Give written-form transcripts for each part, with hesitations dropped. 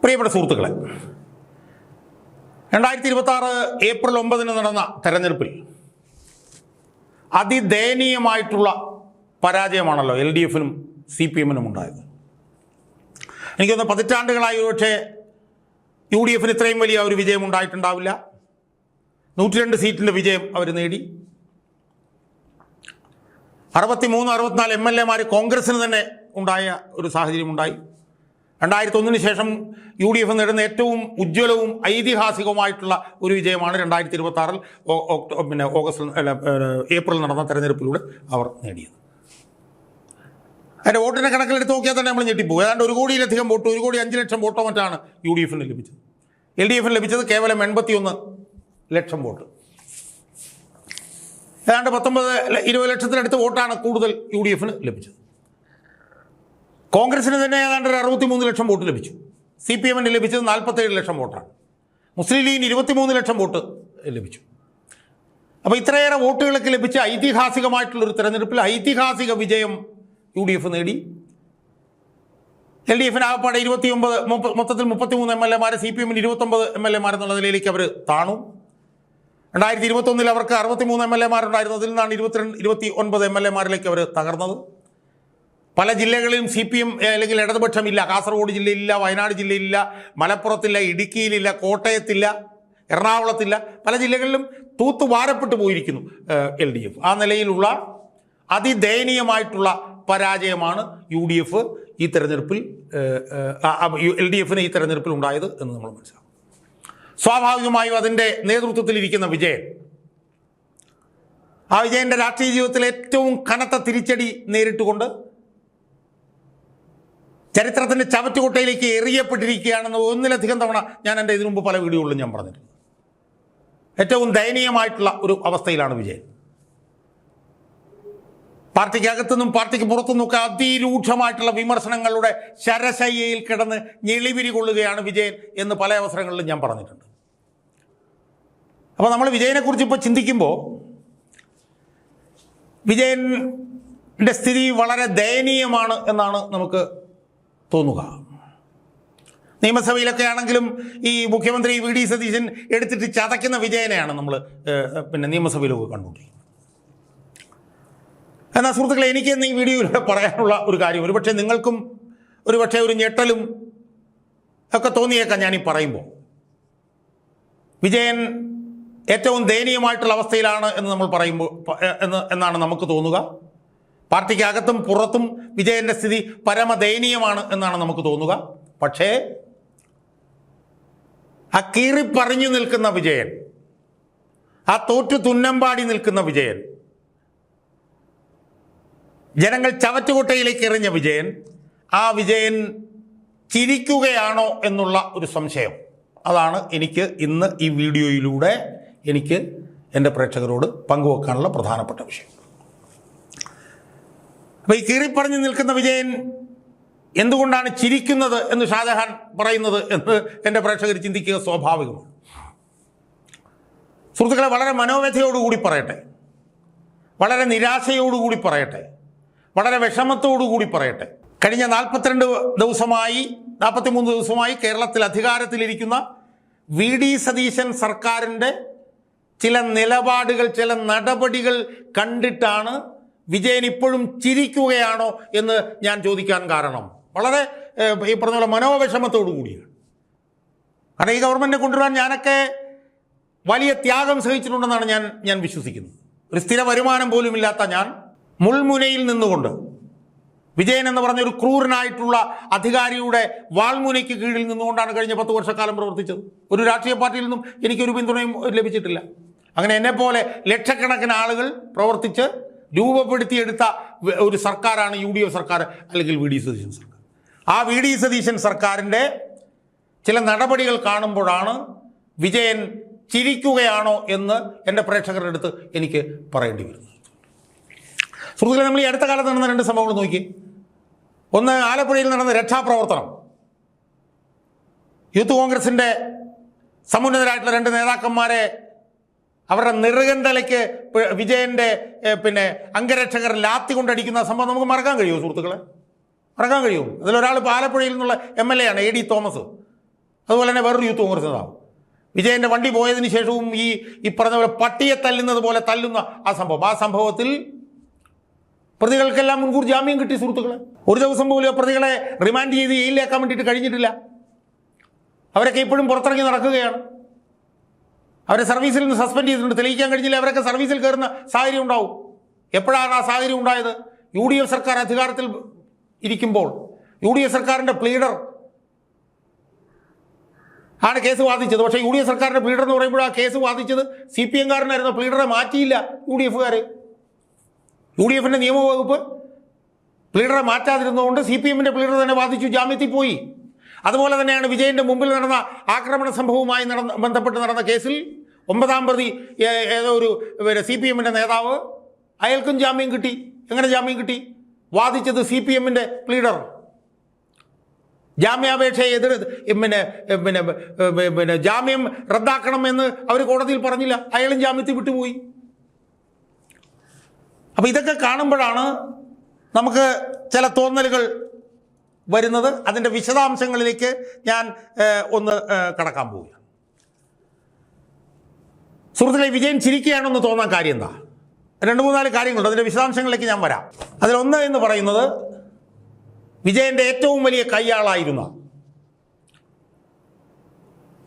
പ്രിയപ്പെട്ട സുഹൃത്തുക്കളെ, 2026 ഏപ്രിൽ 9 നടന്ന തെരഞ്ഞെടുപ്പിൽ അതിദയനീയമായിട്ടുള്ള പരാജയമാണല്ലോ LDFനും CPMനും ഉണ്ടായത്. എനിക്കൊന്ന് പതിറ്റാണ്ടുകളായി ഒരുപക്ഷെ UDFന് ഇത്രയും വലിയ ഒരു വിജയം ഉണ്ടായിട്ടുണ്ടാവില്ല. 102 സീറ്റിൻ്റെ വിജയം അവർ നേടി. 63-64 MLA കോൺഗ്രസിന് തന്നെ ഉണ്ടായ ഒരു സാഹചര്യമുണ്ടായി. 2001 ശേഷം UDF നേടുന്ന ഏറ്റവും ഉജ്ജ്വലവും ഐതിഹാസികവുമായിട്ടുള്ള ഒരു വിജയമാണ് 2026 ഏപ്രിൽ നടന്ന തെരഞ്ഞെടുപ്പിലൂടെ അവർ നേടിയത്. അതിൻ്റെ വോട്ടിൻ്റെ കണക്കിലെടുത്ത് നോക്കിയാൽ തന്നെ നമ്മൾ ഞെട്ടിപ്പോകും. ഏതാണ്ട് 1 കോടിയിലധികം വോട്ട്, 1,05,00,000 വോട്ടോ മറ്റാണ് UDFന് ലഭിച്ചത്. LDFന് ലഭിച്ചത് കേവലം 81 ലക്ഷം വോട്ട്. ഏതാണ്ട് 19-20 ലക്ഷത്തിനടുത്ത് വോട്ടാണ് കൂടുതൽ UDFന് ലഭിച്ചത്. കോൺഗ്രസിന് തന്നെ ഏതാണ്ട് 63 ലക്ഷം വോട്ട് ലഭിച്ചു. CPMന് ലഭിച്ചത് 47 ലക്ഷം വോട്ടാണ്. മുസ്ലിം ലീഗിന് 23 ലക്ഷം വോട്ട് ലഭിച്ചു. അപ്പോൾ ഇത്രയേറെ വോട്ടുകളൊക്കെ ലഭിച്ച ഐതിഹാസികമായിട്ടുള്ളൊരു തെരഞ്ഞെടുപ്പിൽ ഐതിഹാസിക വിജയം UDF നേടി. LDFന് ആകപ്പാടെ 29, മൊത്തത്തിൽ 33 MLA, CPMന് 29 MLA എന്നുള്ള നിലയിലേക്ക് അവർ താണു. 2021 അവർക്ക് 63 MLA ഉണ്ടായിരുന്നതിൽ നിന്നാണ് 29 MLA അവർ തകർന്നത്. പല ജില്ലകളിലും CPM അല്ലെങ്കിൽ ഇടതുപക്ഷമില്ല. കാസർഗോഡ് ജില്ലയിലില്ല, വയനാട് ജില്ലയിലില്ല, മലപ്പുറത്തില്ല, ഇടുക്കിയിലില്ല, കോട്ടയത്തില്ല, എറണാകുളത്തില്ല. പല ജില്ലകളിലും തൂത്തുവാരപ്പെട്ടു പോയിരിക്കുന്നു LDF. ആ നിലയിലുള്ള അതിദയനീയമായിട്ടുള്ള പരാജയമാണ് UDF ഈ തെരഞ്ഞെടുപ്പിൽ LDFന് ഈ തെരഞ്ഞെടുപ്പിൽ ഉണ്ടായത് എന്ന് നമ്മൾ മനസ്സിലാക്കും. സ്വാഭാവികമായും അതിൻ്റെ നേതൃത്വത്തിലിരിക്കുന്ന വിജയൻ, ആ വിജയൻ്റെ രാഷ്ട്രീയ ജീവിതത്തിലെ ഏറ്റവും കനത്ത തിരിച്ചടി നേരിട്ടുകൊണ്ട് ചരിത്രത്തിൻ്റെ ചവറ്റുകൊട്ടയിലേക്ക് എറിയപ്പെട്ടിരിക്കുകയാണെന്ന് ഒന്നിലധികം തവണ ഞാൻ എൻ്റെ ഇതിനു മുമ്പ് പല വീഡിയോകളിലും ഞാൻ പറഞ്ഞിട്ടുണ്ട്. ഏറ്റവും ദയനീയമായിട്ടുള്ള ഒരു അവസ്ഥയിലാണ് വിജയൻ. പാർട്ടിക്കകത്തുനിന്നും പാർട്ടിക്ക് പുറത്തുനിന്നൊക്കെ അതിരൂക്ഷമായിട്ടുള്ള വിമർശനങ്ങളുടെ ശരശയ്യയിൽ കിടന്ന് ഞെളിവിരി കൊള്ളുകയാണ് വിജയൻ എന്ന് പല അവസരങ്ങളിലും ഞാൻ പറഞ്ഞിട്ടുണ്ട്. അപ്പോൾ നമ്മൾ വിജയനെക്കുറിച്ച് ഇപ്പോൾ ചിന്തിക്കുമ്പോൾ വിജയൻ്റെ സ്ഥിതി വളരെ ദയനീയമാണ് എന്നാണ് നമുക്ക് തോന്നുക. നിയമസഭയിലൊക്കെ ആണെങ്കിലും ഈ മുഖ്യമന്ത്രി VD സതീശൻ എടുത്തിട്ട് ചതയ്ക്കുന്ന വിജയനെയാണ് നമ്മൾ നിയമസഭയിലൊക്കെ കണ്ടുകൊണ്ടിരിക്കുന്നത്. എന്നാൽ സുഹൃത്തുക്കളെ, എനിക്ക് ഈ വീഡിയോയിലൂടെ പറയാനുള്ള ഒരു കാര്യം, ഒരുപക്ഷെ നിങ്ങൾക്കും ഒരുപക്ഷെ ഒരു ഞെട്ടലും ഒക്കെ തോന്നിയേക്കാം ഞാനീ പറയുമ്പോൾ. വിജയൻ ഏറ്റവും ദയനീയമായിട്ടുള്ള അവസ്ഥയിലാണ് എന്ന് നമ്മൾ പറയുമ്പോൾ എന്നാണ് നമുക്ക് തോന്നുക. പാർട്ടിക്കകത്തും പുറത്തും വിജയൻ്റെ സ്ഥിതി പരമദയനീയമാണ് എന്നാണ് നമുക്ക് തോന്നുക. പക്ഷേ ആ കീറിപ്പറിഞ്ഞു നിൽക്കുന്ന വിജയൻ, ആ തോറ്റു തുന്നമ്പാടി നിൽക്കുന്ന വിജയൻ, ജനങ്ങൾ ചവറ്റുകൊട്ടയിലേക്ക് എറിഞ്ഞ വിജയൻ, ആ വിജയൻ ചിരിക്കുകയാണോ എന്നുള്ള ഒരു സംശയം, അതാണ് എനിക്ക് ഇന്ന് ഈ വീഡിയോയിലൂടെ എനിക്ക് എൻ്റെ പ്രേക്ഷകരോട് പങ്കുവെക്കാനുള്ള പ്രധാനപ്പെട്ട വിഷയം. അപ്പോൾ ഈ കീറിപ്പറഞ്ഞു നിൽക്കുന്ന വിജയൻ എന്തുകൊണ്ടാണ് ചിരിക്കുന്നത് എന്ന് ഷാജഹാൻ പറയുന്നത് എന്ന് എൻ്റെ പ്രേക്ഷകർ ചിന്തിക്കുക സ്വാഭാവികമാണ്. സുഹൃത്തുക്കളെ, വളരെ മനോവ്യഥയോടുകൂടി പറയട്ടെ, വളരെ നിരാശയോടുകൂടി പറയട്ടെ, വളരെ വിഷമത്തോടുകൂടി പറയട്ടെ, കഴിഞ്ഞ 43 ദിവസമായി കേരളത്തിൽ അധികാരത്തിലിരിക്കുന്ന VD സതീശൻ സർക്കാരിൻ്റെ ചില നിലപാടുകൾ, ചില നടപടികൾ കണ്ടിട്ടാണ് വിജയൻ ഇപ്പോഴും ചിരിക്കുകയാണോ എന്ന് ഞാൻ ചോദിക്കാൻ കാരണം വളരെ ഈ പറഞ്ഞ പോലെ മനോവിഷമത്തോടു കൂടിയാണ്. കാരണം ഈ ഗവൺമെൻറ്റിനെ കൊണ്ടുവരാൻ ഞാനൊക്കെ വലിയ ത്യാഗം സഹിച്ചിട്ടുണ്ടെന്നാണ് ഞാൻ വിശ്വസിക്കുന്നത്. ഒരു സ്ഥിര വരുമാനം പോലുമില്ലാത്ത ഞാൻ മുൾമുനയിൽ നിന്നുകൊണ്ട് വിജയൻ എന്ന് പറഞ്ഞൊരു ക്രൂരനായിട്ടുള്ള അധികാരിയുടെ വാൾമുനയ്ക്ക് കീഴിൽ നിന്നുകൊണ്ടാണ് കഴിഞ്ഞ 10 വർഷക്കാലം പ്രവർത്തിച്ചത്. ഒരു രാഷ്ട്രീയ പാർട്ടിയിൽ നിന്നും എനിക്കൊരു പിന്തുണയും ലഭിച്ചിട്ടില്ല. അങ്ങനെ എന്നെപ്പോലെ ലക്ഷക്കണക്കിന് ആളുകൾ പ്രവർത്തിച്ച് രൂപപ്പെടുത്തിയെടുത്ത ഒരു സർക്കാരാണ് UDF സർക്കാർ, അല്ലെങ്കിൽ VD സതീശൻ സർക്കാർ. ആ VD സതീശൻ സർക്കാരിൻ്റെ ചില നടപടികൾ കാണുമ്പോഴാണ് വിജയൻ ചിരിക്കുകയാണോ എന്ന് എൻ്റെ പ്രേക്ഷകരുടെ അടുത്ത് എനിക്ക് പറയേണ്ടി വരുന്നത്. സുഹൃത്തുക്കളെ, നമ്മൾ ഈ അടുത്ത കാലത്ത് നടന്ന 2 സംഭവങ്ങൾ നോക്കി. ഒന്ന്, ആലപ്പുഴയിൽ നടന്ന രക്ഷാപ്രവർത്തനം. യൂത്ത് കോൺഗ്രസിൻ്റെ സമുന്നതരായിട്ടുള്ള 2 നേതാക്കന്മാരെ അവരുടെ നെറുകന്തലയ്ക്ക് വിജയൻ്റെ അംഗരക്ഷകർ ലാത്തി കൊണ്ടടിക്കുന്ന സംഭവം നമുക്ക് മറക്കാൻ കഴിയുമോ സുഹൃത്തുക്കളെ? മറക്കാൻ കഴിയുമോ? അതിലൊരാൾ ആലപ്പുഴയിൽ നിന്നുള്ള MLA ആണ്, AD തോമസ്. അതുപോലെ തന്നെ വേറൊരു യൂത്ത് കോൺഗ്രസ് നേതാവ് വിജയൻ്റെ വണ്ടി പോയതിന് ശേഷവും ഈ പറഞ്ഞ പോലെ പട്ടിയെ തല്ലുന്നത് പോലെ തല്ലുന്ന ആ സംഭവത്തിൽ പ്രതികൾക്കെല്ലാം മുൻകൂർ ജാമ്യം കിട്ടി. സുഹൃത്തുക്കളെ, ഒരു ദിവസം പോലും പ്രതികളെ റിമാൻഡ് ചെയ്ത് ജയിലിലാക്കാൻ വേണ്ടിയിട്ട് കഴിഞ്ഞിട്ടില്ല. അവരൊക്കെ ഇപ്പോഴും പുറത്തിറങ്ങി നടക്കുകയാണ്. അവരെ സർവീസിൽ നിന്ന് സസ്പെൻഡ് ചെയ്തിട്ടുണ്ട്. തെളിയിക്കാൻ കഴിഞ്ഞില്ല. അവരൊക്കെ സർവീസിൽ കയറുന്ന സാഹചര്യം ഉണ്ടാവും. എപ്പോഴാണ് ആ സാഹചര്യം ഉണ്ടായത്? UDF സർക്കാർ അധികാരത്തിൽ ഇരിക്കുമ്പോൾ UDF സർക്കാരിൻ്റെ പ്ലീഡർ ആണ് കേസ് വാദിച്ചത്. പക്ഷേ UDF സർക്കാരിൻ്റെ പ്ലീഡർ എന്ന് പറയുമ്പോൾ ആ കേസ് വാദിച്ചത് CPM-കാരനായിരുന്നു. പ്ലീഡറെ മാറ്റിയില്ല UDF-കാർ. UDF-ൻ്റെ നിയമവകുപ്പ് പ്ലീഡറെ മാറ്റാതിരുന്നതുകൊണ്ട് CPM-ൻ്റെ പ്ലീഡർ തന്നെ വാദിച്ചു, ജാമ്യത്തിൽ പോയി. അതുപോലെ തന്നെയാണ് വിജയൻ്റെ മുമ്പിൽ നടന്ന ആക്രമണ സംഭവവുമായി ബന്ധപ്പെട്ട് നടന്ന കേസിൽ 9-ാം പ്രതി ഏതോ ഒരു CPM-ൻ്റെ നേതാവ്, അയാൾക്കും ജാമ്യം കിട്ടി. എങ്ങനെ ജാമ്യം കിട്ടി? വാദിച്ചത് CPM-ൻ്റെ പ്ലീഡർ. ജാമ്യാപേക്ഷയെ പിന്നെ ജാമ്യം റദ്ദാക്കണമെന്ന് അവർ കോടതിയിൽ പറഞ്ഞില്ല. അയാളും ജാമ്യത്തിൽ വിട്ടുപോയി. അപ്പോൾ ഇതൊക്കെ കാണുമ്പോഴാണ് നമുക്ക് ചില തോന്നലുകൾ വരുന്നത്. അതിൻ്റെ വിശദാംശങ്ങളിലേക്ക് ഞാൻ ഒന്ന് കടക്കാൻ പോവുകയാണ്. സുഹൃത്തുക്കളെ, വിജയൻ ചിരിക്കുകയാണെന്ന് തോന്നാൻ കാര്യം എന്താ? 2-3-4 കാര്യങ്ങളുണ്ട്. അതിൻ്റെ വിശദാംശങ്ങളിലേക്ക് ഞാൻ വരാം. അതിലൊന്ന് എന്ന് പറയുന്നത് വിജയൻ്റെ ഏറ്റവും വലിയ കയ്യാളായിരുന്ന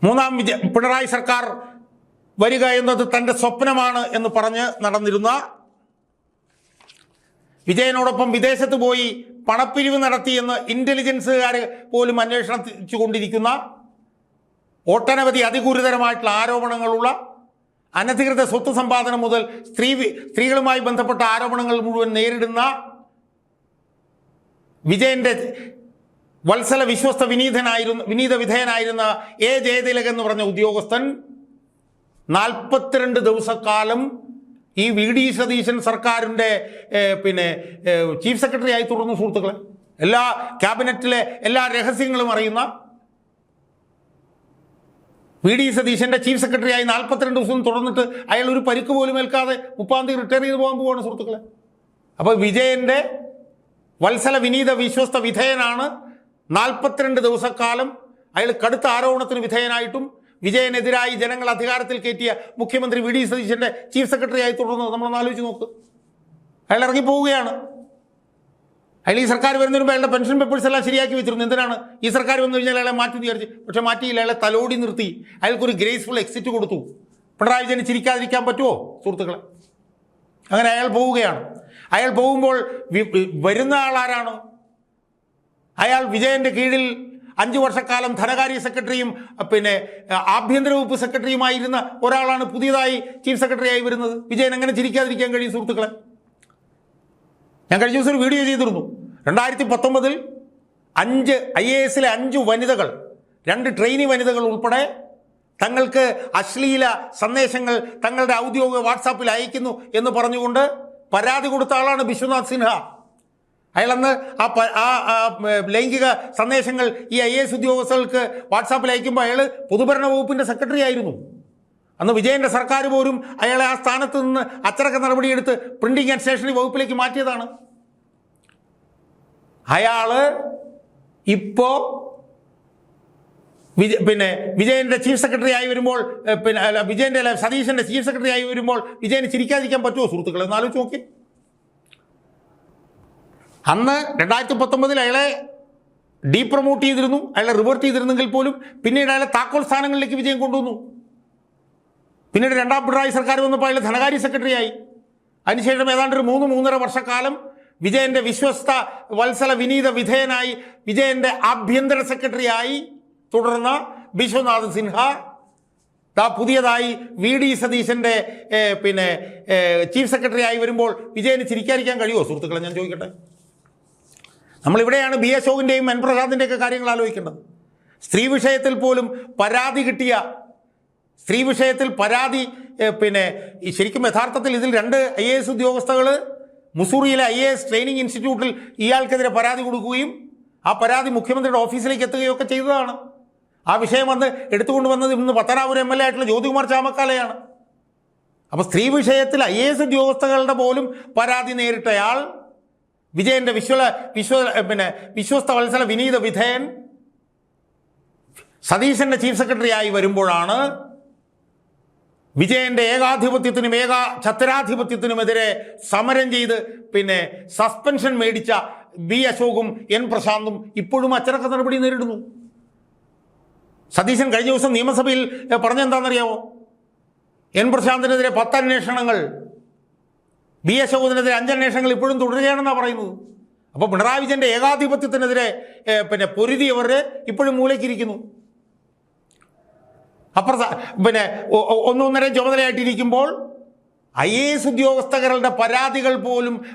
3-ാം പിണറായി സർക്കാർ വരിക എന്നത് തൻ്റെ സ്വപ്നമാണ് എന്ന് പറഞ്ഞ് നടന്നിരുന്ന, വിജയനോടൊപ്പം വിദേശത്ത് പോയി പണപ്പിരിവ് നടത്തിയെന്ന് ഇൻ്റലിജൻസുകാർ പോലും അന്വേഷിച്ചു കൊണ്ടിരിക്കുന്ന, ഒട്ടനവധി അതിഗുരുതരമായിട്ടുള്ള ആരോപണങ്ങളുള്ള, അനധികൃത സ്വത്ത് സമ്പാദനം മുതൽ സ്ത്രീകളുമായി ബന്ധപ്പെട്ട ആരോപണങ്ങൾ മുഴുവൻ നേരിടുന്ന വിജയൻ്റെ വത്സല വിശ്വസ്ത വിനീത വിധേയനായിരുന്ന ജയതിലകൻ എന്ന് പറഞ്ഞ ഉദ്യോഗസ്ഥൻ 42 ദിവസക്കാലം ഈ VD സതീശൻ സർക്കാരിൻ്റെ ചീഫ് സെക്രട്ടറി ആയി തുടർന്നു. സുഹൃത്തുക്കളെ, എല്ലാ ക്യാബിനറ്റിലെ എല്ലാ രഹസ്യങ്ങളും അറിയുന്ന VD സതീശൻ്റെ ചീഫ് സെക്രട്ടറി ആയി 42 ദിവസം തുടർന്നിട്ട് അയാൾ ഒരു പരിക്ക് പോലും ഏൽക്കാതെ 30-ാം തീയതി റിട്ടയർ ചെയ്ത് പോകാൻ പോവുകയാണ്. സുഹൃത്തുക്കളെ, അപ്പോൾ വിജയൻ്റെ വത്സല വിശ്വസ്ത വിധേയനാണ്. 42 ദിവസക്കാലം അയാൾ കടുത്ത ആരോപണത്തിന് വിധേയനായിട്ടും വിജയനെതിരായി ജനങ്ങൾ അധികാരത്തിൽ കയറ്റിയ മുഖ്യമന്ത്രി VD സതീശൻ്റെ ചീഫ് സെക്രട്ടറി ആയി തുടർന്നത് നമ്മളൊന്ന് ആലോചിച്ച് നോക്ക്. അയാൾ ഇറങ്ങിപ്പോവുകയാണ്. അയാൾ ഈ സർക്കാർ വരുന്നതിന് മുമ്പ് അയാളുടെ പെൻഷൻ പേപ്പേഴ്സ് എല്ലാം ശരിയാക്കി വെച്ചിരുന്നു. എന്തിനാണ്? ഈ സർക്കാർ വന്നു കഴിഞ്ഞാൽ അയാളെ മാറ്റി വിചാരിച്ച്. പക്ഷേ മാറ്റിയില്ല. അയാളെ തലോടി നിർത്തി. അയാൾക്കൊരു ഗ്രേസ്ഫുൾ എക്സിറ്റ് കൊടുത്തു. പിണറായി വിജയന് ചിരിക്കാതിരിക്കാൻ പറ്റുമോ സുഹൃത്തുക്കളെ? അങ്ങനെ അയാൾ പോവുകയാണ്. അയാൾ പോകുമ്പോൾ വരുന്ന ആളാരാണ്? അയാൾ വിജയൻ്റെ കീഴിൽ 5 വർഷക്കാലം ധനകാര്യ സെക്രട്ടറിയും ആഭ്യന്തര വകുപ്പ് സെക്രട്ടറിയുമായിരുന്ന ഒരാളാണ് പുതിയതായി ചീഫ് സെക്രട്ടറി ആയി വരുന്നത്. വിജയൻ എങ്ങനെ ചിരിക്കാതിരിക്കാൻ കഴിയും സുഹൃത്തുക്കളെ? ഞാൻ കഴിഞ്ഞ ദിവസം ഒരു വീഡിയോ ചെയ്തിരുന്നു. 2019 5 IAS-ലെ 5 വനിതകൾ, 2 ട്രെയിനി വനിതകൾ ഉൾപ്പെടെ തങ്ങൾക്ക് അശ്ലീല സന്ദേശങ്ങൾ തങ്ങളുടെ ഔദ്യോഗിക വാട്സാപ്പിൽ അയക്കുന്നു എന്ന് പറഞ്ഞുകൊണ്ട് പരാതി കൊടുത്ത ആളാണ് ബിശ്വനാഥ് സിൻഹ. അയാളന്ന് ആ ലൈംഗിക സന്ദേശങ്ങൾ ഈ IAS ഉദ്യോഗസ്ഥർക്ക് വാട്സാപ്പിൽ അയക്കുമ്പോൾ അയാൾ പൊതുഭരണ വകുപ്പിൻ്റെ സെക്രട്ടറി ആയിരുന്നു. അന്ന് വിജയൻ്റെ സർക്കാർ പോലും അയാളെ ആ സ്ഥാനത്ത് നിന്ന് അച്ചടക്ക നടപടിയെടുത്ത് പ്രിന്റിംഗ് ആൻഡ് സ്റ്റേഷനറി വകുപ്പിലേക്ക് മാറ്റിയതാണ്. അയാൾ ഇപ്പോൾ വിജയൻ്റെ ചീഫ് സെക്രട്ടറി ആയി വരുമ്പോൾ സതീശൻ്റെ ചീഫ് സെക്രട്ടറി ആയി വരുമ്പോൾ വിജയന് ചിരിക്കാതിരിക്കാൻ പറ്റുമോ സുഹൃത്തുക്കളെ? ഒന്ന് ആലോചിച്ച് നോക്കി. അന്ന് 2019 അയാളെ ഡീപ്രൊമോട്ട് ചെയ്തിരുന്നു, അയാളെ റിവേർട്ട് ചെയ്തിരുന്നെങ്കിൽ പോലും പിന്നീട് അയാളെ താക്കോൽ സ്ഥാനങ്ങളിലേക്ക് വിജയം കൊണ്ടുവന്നു. പിന്നീട് 2-ാം പിണറായി സർക്കാർ വന്നപ്പോൾ അയാൾ ധനകാര്യ സെക്രട്ടറി ആയി. അതിനുശേഷം ഏതാണ്ട് ഒരു 3-3.5 വർഷക്കാലം വിജയൻ്റെ വിശ്വസ്ത വത്സല വിനീത വിധേയനായി വിജയൻ്റെ ആഭ്യന്തര സെക്രട്ടറി ആയി തുടർന്ന ബിശ്വനാഥ് സിൻഹ പുതിയതായി VD സതീശൻ്റെ ചീഫ് സെക്രട്ടറി ആയി വരുമ്പോൾ വിജയന് ചിരിക്കാതിരിക്കാൻ കഴിയുമോ സുഹൃത്തുക്കളെ? ഞാൻ ചോദിക്കട്ടെ. നമ്മളിവിടെയാണ് BA അശോകിൻ്റെയും N പ്രസാദിൻ്റെയൊക്കെ കാര്യങ്ങൾ ആലോചിക്കേണ്ടത്. സ്ത്രീ വിഷയത്തിൽ പോലും പരാതി കിട്ടിയ, സ്ത്രീ വിഷയത്തിൽ പരാതി ശരിക്കും യഥാർത്ഥത്തിൽ ഇതിൽ 2 IAS ഉദ്യോഗസ്ഥകൾ മുസൂറിയിലെ IAS ട്രെയിനിങ് ഇൻസ്റ്റിറ്റ്യൂട്ടിൽ ഇയാൾക്കെതിരെ പരാതി കൊടുക്കുകയും ആ പരാതി മുഖ്യമന്ത്രിയുടെ ഓഫീസിലേക്ക് എത്തുകയൊക്കെ ചെയ്തതാണ്. ആ വിഷയം വന്ന് എടുത്തുകൊണ്ട് വന്നത് ഇന്ന് പത്തനാപുരം MLA ആയിട്ടുള്ള ജ്യോതികുമാർ ചാമക്കാലയാണ്. അപ്പോൾ സ്ത്രീ വിഷയത്തിൽ IAS ഉദ്യോഗസ്ഥകളുടെ പോലും പരാതി നേരിട്ടയാൾ, വിജയൻ്റെ വിശ്വസ്ത വത്സല വിനീത വിധേയൻ, സതീശൻ്റെ ചീഫ് സെക്രട്ടറി ആയി വരുമ്പോഴാണ് വിജയൻ്റെ ഏകാധിപത്യത്തിനും ഛത്രാധിപത്യത്തിനുമെതിരെ സമരം ചെയ്ത് സസ്പെൻഷൻ മേടിച്ച ബി അശോകും എൻ പ്രശാന്തും ഇപ്പോഴും അച്ചടക്ക നടപടി നേരിടുന്നു. സതീശൻ കഴിഞ്ഞ ദിവസം നിയമസഭയിൽ പറഞ്ഞെന്താണെന്നറിയാമോ? എൻ പ്രശാന്തിനെതിരെ 10 അന്വേഷണങ്ങൾ, ബി അശോകത്തിനെതിരെ 5 അന്വേഷണങ്ങൾ ഇപ്പോഴും തുടരുകയാണെന്നാണ് പറയുന്നത്. അപ്പോൾ പിണറായി വിജയൻ്റെ ഏകാധിപത്യത്തിനെതിരെ പൊരുതിയവർ ഇപ്പോഴും മൂലയ്ക്കിരിക്കുന്നു. അപ്പുറത്ത് 1.5 ചുമതലയായിട്ടിരിക്കുമ്പോൾ IAS ഉദ്യോഗസ്ഥരുടെ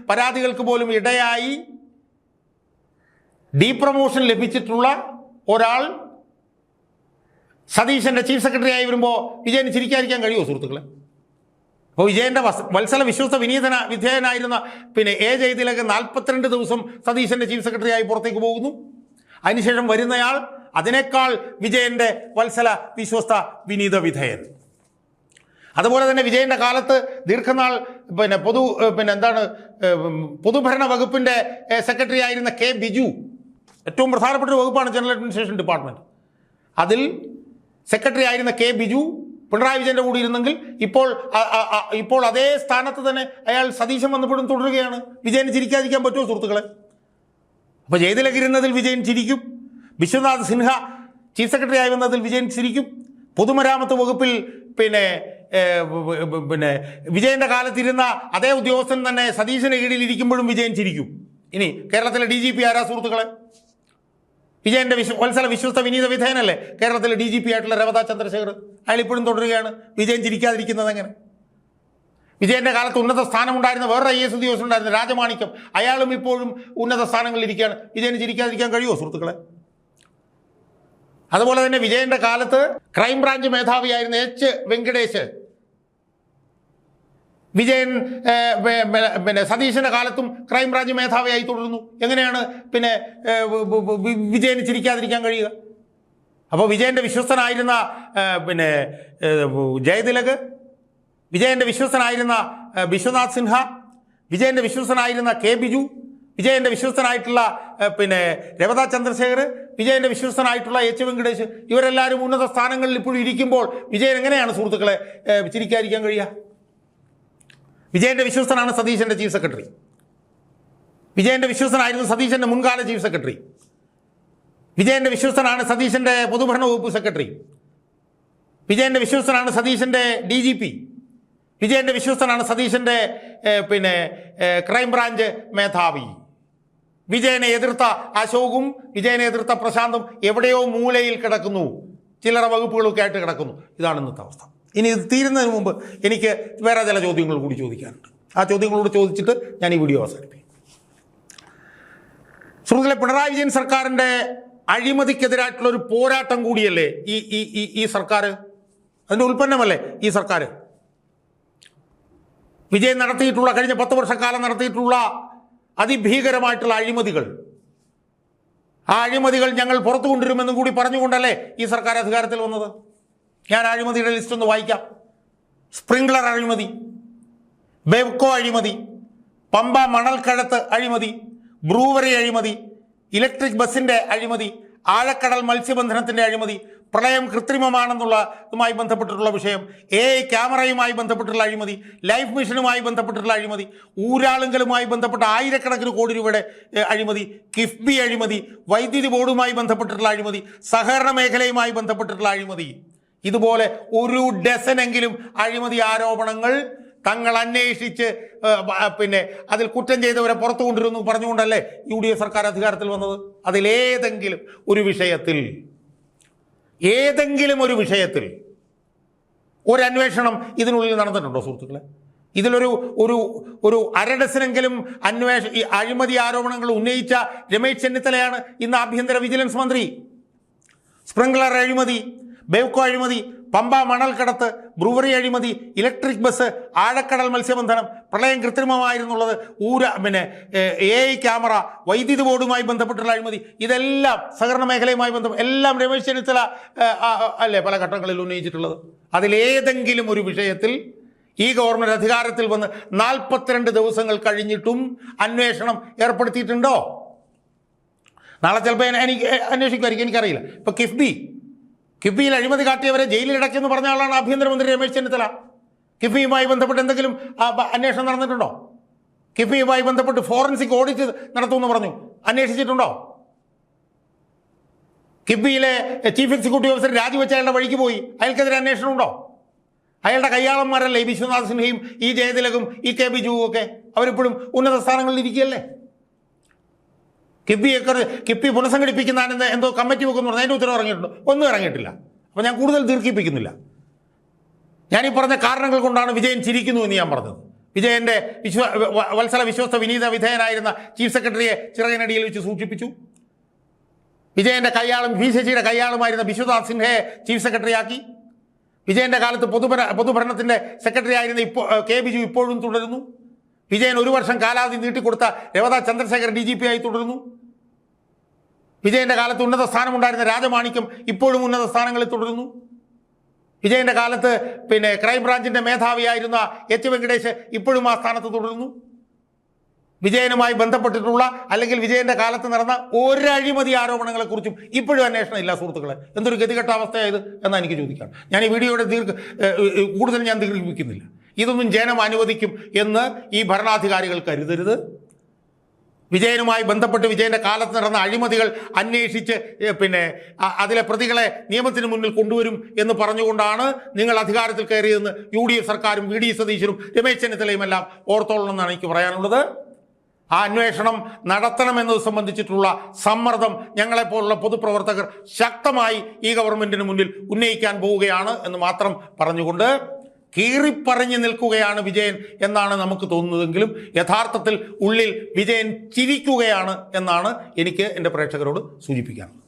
പരാതികൾക്ക് പോലും ഇടയായി ഡീപ്രമോഷൻ ലഭിച്ചിട്ടുള്ള ഒരാൾ സതീശൻ്റെ ചീഫ് സെക്രട്ടറി ആയി വരുമ്പോൾ വിജയന് ചിരിക്കാതിരിക്കാൻ കഴിയുമോ സുഹൃത്തുക്കളെ? അപ്പോൾ വിജയൻ്റെ വത്സല വിശ്വസ്ത വിധേയനായിരുന്ന എ ജയതിലക് 42 ദിവസം സതീശൻ്റെ ചീഫ് സെക്രട്ടറി ആയി പുറത്തേക്ക് പോകുന്നു. അതിനുശേഷം വരുന്നയാൾ അതിനേക്കാൾ വിജയൻ്റെ വത്സല വിശ്വസ്ത വിനീത വിധേയൻ. അതുപോലെ തന്നെ വിജയൻ്റെ കാലത്ത് ദീർഘനാൾ പൊതുഭരണ വകുപ്പിൻ്റെ സെക്രട്ടറി ആയിരുന്ന കെ ബിജു, ഏറ്റവും പ്രധാനപ്പെട്ട ഒരു വകുപ്പാണ് ജനറൽ അഡ്മിനിസ്ട്രേഷൻ ഡിപ്പാർട്ട്മെൻറ്റ്. അതിൽ സെക്രട്ടറി ആയിരുന്ന കെ ബിജു പിണറായി വിജയൻ്റെ കൂടി ഇരുന്നെങ്കിൽ ഇപ്പോൾ അതേ സ്ഥാനത്ത് തന്നെ അയാൾ സതീശൻ വന്നപ്പോഴും തുടരുകയാണ്. വിജയന് ചിരിക്കാതിരിക്കാൻ പറ്റുമോ സുഹൃത്തുക്കളെ? അപ്പോൾ ജയതിലക് ഇരുന്നതിൽ വിജയൻ ചിരിക്കും, വിശ്വനാഥ് സിൻഹ ചീഫ് സെക്രട്ടറി ആയി വന്നതിൽ വിജയൻ ചിരിക്കും, പൊതുമരാമത്ത് വകുപ്പിൽ വിജയൻ്റെ കാലത്തിരുന്ന അതേ ഉദ്യോഗസ്ഥൻ തന്നെ സതീശന് കീഴിലിരിക്കുമ്പോഴും വിജയൻ ചിരിക്കും. ഇനി കേരളത്തിലെ DGP ആരാ സുഹൃത്തുക്കളെ? വിജയൻ്റെ വത്സല വിശ്വസ്ത വിനീത വിധേയനല്ലേ കേരളത്തിലെ DGP ആയിട്ടുള്ള രവത ചന്ദ്രശേഖർ. അയാൾ ഇപ്പോഴും തുടരുകയാണ്. വിജയൻ ചിരിക്കാതിരിക്കുന്നത് എങ്ങനെ? വിജയൻ്റെ കാലത്ത് ഉന്നത സ്ഥാനമുണ്ടായിരുന്ന വേറൊരു IAS ഉദ്യോഗസ്ഥൻ ഉണ്ടായിരുന്ന രാജമാണിക്യം, അയാളും ഇപ്പോഴും ഉന്നത സ്ഥാനങ്ങളിൽ ഇരിക്കുകയാണ്. വിജയന് ചിരിക്കാതിരിക്കാൻ കഴിയുമോ സുഹൃത്തുക്കളെ? അതുപോലെ തന്നെ വിജയൻ്റെ കാലത്ത് ക്രൈംബ്രാഞ്ച് മേധാവിയായിരുന്ന H വെങ്കടേഷ് വിജയൻ സതീശൻ്റെ കാലത്തും ക്രൈംബ്രാഞ്ച് മേധാവിയായി തുടരുന്നു. എങ്ങനെയാണ് വിജയന് ചിരിക്കാതിരിക്കാൻ കഴിയുക? അപ്പോൾ വിജയൻ്റെ വിശ്വസ്തനായിരുന്ന ജയതിലക്, വിജയൻ്റെ വിശ്വസ്തനായിരുന്ന വിശ്വനാഥ് സിൻഹ, വിജയൻ്റെ വിശ്വസ്തനായിരുന്ന കെ ബിജു, വിജയൻ്റെ വിശ്വസ്തനായിട്ടുള്ള രവത ചന്ദ്രശേഖർ, വിജയൻ്റെ വിശ്വസ്തനായിട്ടുള്ള H വെങ്കടേഷ്, ഇവരെല്ലാവരും ഉന്നത സ്ഥാനങ്ങളിൽ ഇപ്പോഴും ഇരിക്കുമ്പോൾ വിജയൻ എങ്ങനെയാണ് സുഹൃത്തുക്കളെ ചിരിക്കാതിരിക്കാൻ കഴിയുക? വിജയൻ്റെ വിശ്വസ്തനാണ് സതീശൻ്റെ ചീഫ് സെക്രട്ടറി. വിജയൻ്റെ വിശ്വസ്തനായിരുന്നു സതീശൻ്റെ മുൻകാല ചീഫ് സെക്രട്ടറി. വിജയൻ്റെ വിശ്വസ്തനാണ് സതീശൻ്റെ പൊതുഭരണ വകുപ്പ് സെക്രട്ടറി. വിജയൻ്റെ വിശ്വസ്തനാണ് സതീശൻ്റെ DGP. വിജയൻ്റെ വിശ്വസ്തനാണ് സതീശൻ്റെ ക്രൈംബ്രാഞ്ച് മേധാവി. വിജയനെ എതിർത്ത അശോകും വിജയനെ എതിർത്ത പ്രശാന്തും എവിടെയോ മൂലയിൽ കിടക്കുന്നു, ചില്ലറ വകുപ്പുകളൊക്കെ ആയിട്ട് കിടക്കുന്നു. ഇതാണ് ഇന്നത്തെ അവസ്ഥ. ഇനി ഇത് തീരുന്നതിന് മുമ്പ് എനിക്ക് വേറെ ചില ചോദ്യങ്ങൾ കൂടി ചോദിക്കാനുണ്ട്. ആ ചോദ്യങ്ങളോട് ചോദിച്ചിട്ട് ഞാൻ ഈ വീഡിയോ അവസാനിപ്പിക്കും. സുഹൃത്തുക്കളെ, പിണറായി വിജയൻ സർക്കാരിൻ്റെ അഴിമതിക്കെതിരായിട്ടുള്ളൊരു പോരാട്ടം കൂടിയല്ലേ ഈ സർക്കാർ? അതിൻ്റെ ഉൽപ്പന്നമല്ലേ ഈ സർക്കാർ? വിജയൻ നടത്തിയിട്ടുള്ള കഴിഞ്ഞ 10 വർഷക്കാലം നടത്തിയിട്ടുള്ള അതിഭീകരമായിട്ടുള്ള അഴിമതികൾ, ആ അഴിമതികൾ ഞങ്ങൾ പുറത്തു കൊണ്ടുവരുമെന്നും കൂടി പറഞ്ഞുകൊണ്ടല്ലേ ഈ സർക്കാർ അധികാരത്തിൽ വന്നത്. ഞാൻ അഴിമതിയുടെ ലിസ്റ്റ് ഒന്ന് വായിക്കാം. സ്പ്രിംഗ്ലർ അഴിമതി, ബെവ്കോ അഴിമതി, പമ്പ മണൽക്കടത്ത് അഴിമതി, ബ്രൂവറി അഴിമതി, ഇലക്ട്രിക് ബസിൻ്റെ അഴിമതി, ആഴക്കടൽ മത്സ്യബന്ധനത്തിൻ്റെ അഴിമതി, പ്രളയം കൃത്രിമമാണെന്നുള്ളതുമായി ബന്ധപ്പെട്ടിട്ടുള്ള വിഷയം, AI ക്യാമറയുമായി ബന്ധപ്പെട്ടുള്ള അഴിമതി, ലൈഫ് മിഷനുമായി ബന്ധപ്പെട്ടിട്ടുള്ള അഴിമതി, ഊരാളുങ്കലുമായി ബന്ധപ്പെട്ട ആയിരക്കണക്കിന് കോടി രൂപയുടെ അഴിമതി, കിഫ്ബി അഴിമതി, വൈദ്യുതി ബോർഡുമായി ബന്ധപ്പെട്ടിട്ടുള്ള അഴിമതി, സഹകരണ മേഖലയുമായി ബന്ധപ്പെട്ടിട്ടുള്ള അഴിമതി, ഇതുപോലെ ഒരു ഡസനെങ്കിലും അഴിമതി ആരോപണങ്ങൾ തങ്ങൾ അന്വേഷിച്ച് അതിൽ കുറ്റം ചെയ്തവരെ പുറത്തു കൊണ്ടിരുന്നു പറഞ്ഞുകൊണ്ടല്ലേ UDF സർക്കാർ അധികാരത്തിൽ വന്നത്. അതിലേതെങ്കിലും ഒരു വിഷയത്തിൽ ഒരു അന്വേഷണം ഇതിനുള്ളിൽ നടന്നിട്ടുണ്ടോ സുഹൃത്തുക്കളെ? ഇതിലൊരു ഒരു അരഡസനെങ്കിലും അഴിമതി ആരോപണങ്ങൾ ഉന്നയിച്ച രമേശ് ചെന്നിത്തലയാണ് ഇന്ന് ആഭ്യന്തര വിജിലൻസ് മന്ത്രി. സ്പ്രിംഗ്ലർ അഴിമതി, ബെവ്കോ അഴിമതി, പമ്പ മണൽക്കടത്ത്, ബ്രൂവറി അഴിമതി, ഇലക്ട്രിക് ബസ്, ആഴക്കടൽ മത്സ്യബന്ധനം, പ്രളയം കൃത്രിമമായിരുന്നുള്ളത്, AI ക്യാമറ, വൈദ്യുതി ബോർഡുമായി ബന്ധപ്പെട്ടുള്ള അഴിമതി, ഇതെല്ലാം സഹകരണ മേഖലയുമായി എല്ലാം രമേശ് ചെന്നിത്തല അല്ലേ പല ഘട്ടങ്ങളിൽ ഉന്നയിച്ചിട്ടുള്ളത്. അതിലേതെങ്കിലും ഒരു വിഷയത്തിൽ ഈ ഗവൺമെൻറ് അധികാരത്തിൽ വന്ന് 42 ദിവസങ്ങൾ കഴിഞ്ഞിട്ടും അന്വേഷണം ഏർപ്പെടുത്തിയിട്ടുണ്ടോ? നാളെ ചിലപ്പോൾ എനിക്ക് അന്വേഷിക്കുമായിരിക്കും, എനിക്കറിയില്ല. ഇപ്പോൾ കിഫ്ബി കിഫ്ബിയിൽ അഴിമതി കാട്ടിയവരെ ജയിലിലടക്കിയെന്ന് പറഞ്ഞ ആളാണ് ആഭ്യന്തരമന്ത്രി രമേശ് ചെന്നിത്തല. കിഫ്ബിയുമായി ബന്ധപ്പെട്ട് എന്തെങ്കിലും അന്വേഷണം നടന്നിട്ടുണ്ടോ? കിഫ്ബിയുമായി ബന്ധപ്പെട്ട് ഫോറൻസിക് ഓഡിറ്റ് നടത്തുമെന്ന് പറഞ്ഞു, അന്വേഷിച്ചിട്ടുണ്ടോ? കിഫ്ബിയിലെ ചീഫ് എക്സിക്യൂട്ടീവ് ഓഫീസർ രാജിവെച്ച അയാളുടെ വഴിക്ക് പോയി, അയാൾക്കെതിരെ അന്വേഷണം ഉണ്ടോ? അയാളുടെ കയ്യാളന്മാരല്ലേ ഈ വിശ്വനാഥ് സിൻഹയും ഈ ജയതിലകും ഈ കെ ബിജുവും ഒക്കെ? അവരിപ്പോഴും ഉന്നത സ്ഥാനങ്ങളിൽ ഇരിക്കുകയല്ലേ? കിഫ്ബി പുനഃസംഘടിപ്പിക്കുന്നതിന് എന്തോ കമ്മിറ്റി വെക്കുന്നു പറഞ്ഞാൽ അതിൻ്റെ ഉത്തരവ് ഇറങ്ങിയിട്ടുണ്ടോ? ഒന്നും ഇറങ്ങിയിട്ടില്ല. അപ്പോൾ ഞാൻ കൂടുതൽ ദീർഘിപ്പിക്കുന്നില്ല. ഞാനീ പറഞ്ഞ കാരണങ്ങൾ കൊണ്ടാണ് വിജയൻ ചിരിക്കുന്നു എന്ന് ഞാൻ പറഞ്ഞത്. വിജയൻ്റെ വത്സല വിശ്വസ്ത വിനീത വിധേയനായിരുന്ന ചീഫ് സെക്രട്ടറിയെ ചിറകിനടിയിൽ വെച്ച് സൂക്ഷിപ്പിച്ചു. വിജയൻ്റെ കയ്യാളും വി ശശിയുടെ കയ്യാളുമായിരുന്ന വിശ്വനാഥ് സിൻഹയെ ചീഫ് സെക്രട്ടറിയാക്കി. വിജയൻ്റെ കാലത്ത് പൊതുഭരണത്തിൻ്റെ സെക്രട്ടറി ആയിരുന്ന കെ ബിജു ഇപ്പോഴും തുടരുന്നു. വിജയൻ 1 വർഷം കാലാവധി നീട്ടിക്കൊടുത്ത രവത ചന്ദ്രശേഖർ DGP ആയി തുടരുന്നു. വിജയൻ്റെ കാലത്ത് ഉന്നത സ്ഥാനമുണ്ടായിരുന്ന രാജമാണിക്യം ഇപ്പോഴും ഉന്നത സ്ഥാനങ്ങളിൽ തുടരുന്നു. വിജയൻ്റെ കാലത്ത് ക്രൈംബ്രാഞ്ചിൻ്റെ മേധാവിയായിരുന്ന H. വെങ്കടേഷ് ഇപ്പോഴും ആ സ്ഥാനത്ത് തുടരുന്നു. വിജയനുമായി ബന്ധപ്പെട്ടിട്ടുള്ള അല്ലെങ്കിൽ വിജയൻ്റെ കാലത്ത് നടന്ന ഒരു അഴിമതി ആരോപണങ്ങളെക്കുറിച്ചും ഇപ്പോഴും അന്വേഷണം ഇല്ല. സുഹൃത്തുക്കളെ, എന്തൊരു ഗതികെട്ട അവസ്ഥയായത് എന്നാണ് എനിക്ക് ചോദിക്കാം. ഞാൻ ഈ വീഡിയോയുടെ കൂടുതൽ ഞാൻ ദീർഘിപ്പിക്കുന്നില്ല. ഇതൊന്നും ജനം അനുവദിക്കും എന്ന് ഈ ഭരണാധികാരികൾ കരുതരുത്. വിജയനുമായി ബന്ധപ്പെട്ട് വിജയൻ്റെ കാലത്ത് നടന്ന അഴിമതികൾ അന്വേഷിച്ച് അതിലെ പ്രതികളെ നിയമത്തിന് മുന്നിൽ കൊണ്ടുവരും എന്ന് പറഞ്ഞുകൊണ്ടാണ് നിങ്ങൾ അധികാരത്തിൽ കയറിയതെന്ന് UDF സർക്കാരും VD സതീശനും രമേശ് ചെന്നിത്തലയും എല്ലാം ഓർത്തോളണമെന്നാണ് എനിക്ക് പറയാനുള്ളത്. ആ അന്വേഷണം നടത്തണമെന്നത് സംബന്ധിച്ചിട്ടുള്ള സമ്മർദ്ദം ഞങ്ങളെപ്പോലുള്ള പൊതുപ്രവർത്തകർ ശക്തമായി ഈ ഗവൺമെന്റിന് മുന്നിൽ ഉന്നയിക്കാൻ പോവുകയാണ് എന്ന് മാത്രം പറഞ്ഞുകൊണ്ട് കീറിപ്പറഞ്ഞു നിൽക്കുകയാണ് വിജയൻ എന്നാണ് നമുക്ക് തോന്നുന്നതെങ്കിലും യഥാർത്ഥത്തിൽ ഉള്ളിൽ വിജയൻ ചിരിക്കുകയാണ് എന്നാണ് എനിക്ക് എൻ്റെ പ്രേക്ഷകരോട് സൂചിപ്പിക്കാനുള്ളത്.